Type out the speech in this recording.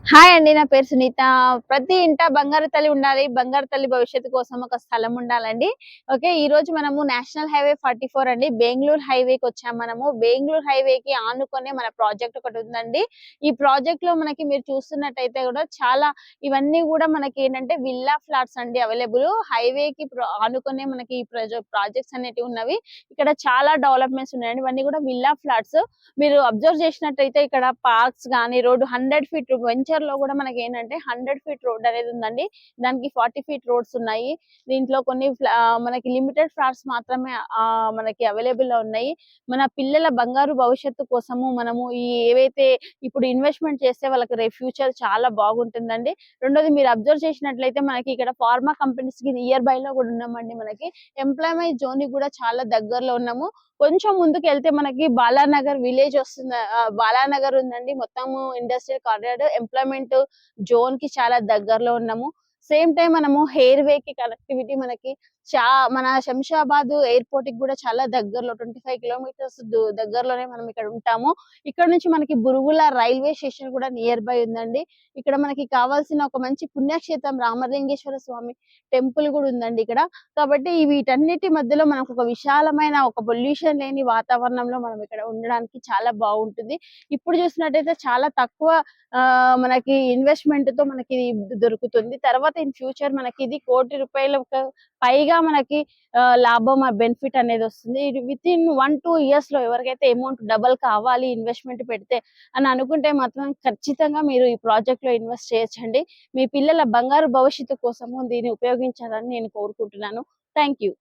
Hi అండి. నా పేరు సునీత. ప్రతి ఇంట బంగారు తల్లి ఉండాలి. బంగారు తల్లి భవిష్యత్తు కోసం ఒక స్థలం ఉండాలండి. ఓకే. ఈరోజు మనము నేషనల్ హైవే 44 అండి. బెంగుళూరు హైవేకొచ్చాం మనము. బెంగుళూరు హైవేకి ఆనుకునే మన ప్రాజెక్ట్ ఒకటుందండి. ఈ ప్రాజెక్ట్‌లో మనకి మీరు చూస్తున్నట్టయితే గూడా చాలా ఇవన్నీ గూడా మనకి ఏంటంటే విల్లా ఫ్లాట్స్ అండి అవైలబుల్. హైవేకి ఆనుకునే మనకి ఈ ప్రాజెక్ట్స్ అనేటివి ఉన్నవి. ఇక్కడ చాలా డెవలప్‌మెంట్స్ ఉన్నాయండి. ఇవన్నీ గూడా విల్లా ఫ్లాట్స్. మీరు అబ్జర్వ్ చేసినట్టయితే ఇక్కడ పార్క్స్ గాని, రోడ్ 100 ఫీట్ వెంచర్‌లో గూడా మనకేంటంటే 100 ఫీట్ రోడ్ అనేది ఉందండి. దానికి 40 ఫీట్ రోడ్స్ ఉన్నాయి. దీంట్లో కొన్ని మనకి లిమిటెడ్ ఫ్లాట్స్ మాత్రమే మనకి అవైలబుల్‌లో ఉన్నాయి. మన పిల్లల బంగారు భవిష్యత్తు కోసము మనము ఏవైతే ఇప్పుడు ఇన్వెస్ట్‌మెంట్ చేస్తే వాళ్ళకి రేపు ఫ్యూచర్ చాలా బాగుంటుందండి. రెండోది మీరు అబ్జర్వ్ చేసినట్లయితే మనకి ఇక్కడ ఫార్మా కంపెనీస్‌కి నియర్ బైలో గూడా ఉన్నామండి మనకి. ఎంప్లాయ్‌మెంట్ జోన్‌కి గూడా చాలా దగ్గరలో ఉన్నాము. కొంచెం ముందుకెళ్తే మనకి బాలానగర్ విలేజ్ వస్తుంది. బాలానగర్ ఉందండి. మొత్తము ఇండస్ట్రియల్ కారిడార్ ఎంప్లాయ్‌మెంట్ జోన్‌కి చాలా దగ్గరలో ఉన్నాము. సేమ్ టైమ్ మనము హెయిర్ వేకి కనెక్టివిటీ మనకి చా మన శంషాబాద్ ఎయిర్‌పోర్ట్‌కి గూడా చాలా దగ్గరలో 25 కిలోమీటర్స్ దగ్గరలోనే మనం ఇక్కడ ఉంటాము. ఇక్కడ నుంచి మనకి బురుగుల రైల్వే స్టేషన్ కూడా నియర్ బై ఉందండి. ఇక్కడ మనకి కావాల్సిన ఒక మంచి పుణ్యక్షేత్రం రామలింగేశ్వర స్వామి టెంపుల్ గూడా ఉందండి ఇక్కడ. కాబట్టి వీటన్నిటి మధ్యలో మనకు ఒక విశాలమైన ఒక పొల్యూషన్ లేని వాతావరణంలో మనం ఇక్కడ ఉండడానికి చాలా బాగుంటుంది. ఇప్పుడు చూసినట్టయితే చాలా తక్కువ మనకి ఇన్వెస్ట్‌మెంట్‌తో మనకి ఇది దొరుకుతుంది. తర్వాత ఇన్ ఫ్యూచర్ మనకి ఇది ₹1,00,00,000 పైగా మనకి లాభం బెనిఫిట్ అనేది వస్తుంది. ఇది వితిన్ 1, 2 ఇయర్స్‌లో ఎవరికైతే అమౌంట్ డబుల్ కావాలి ఇన్వెస్ట్‌మెంట్ పెడితే అని అనుకుంటే మాత్రం ఖచ్చితంగా మీరు ఈ ప్రాజెక్ట్‌లో ఇన్వెస్ట్ చేయొచ్చండి. మీ పిల్లల బంగారు భవిష్యత్తు కోసము దీన్ని ఉపయోగించాలని నేను కోరుకుంటున్నాను. Thank you.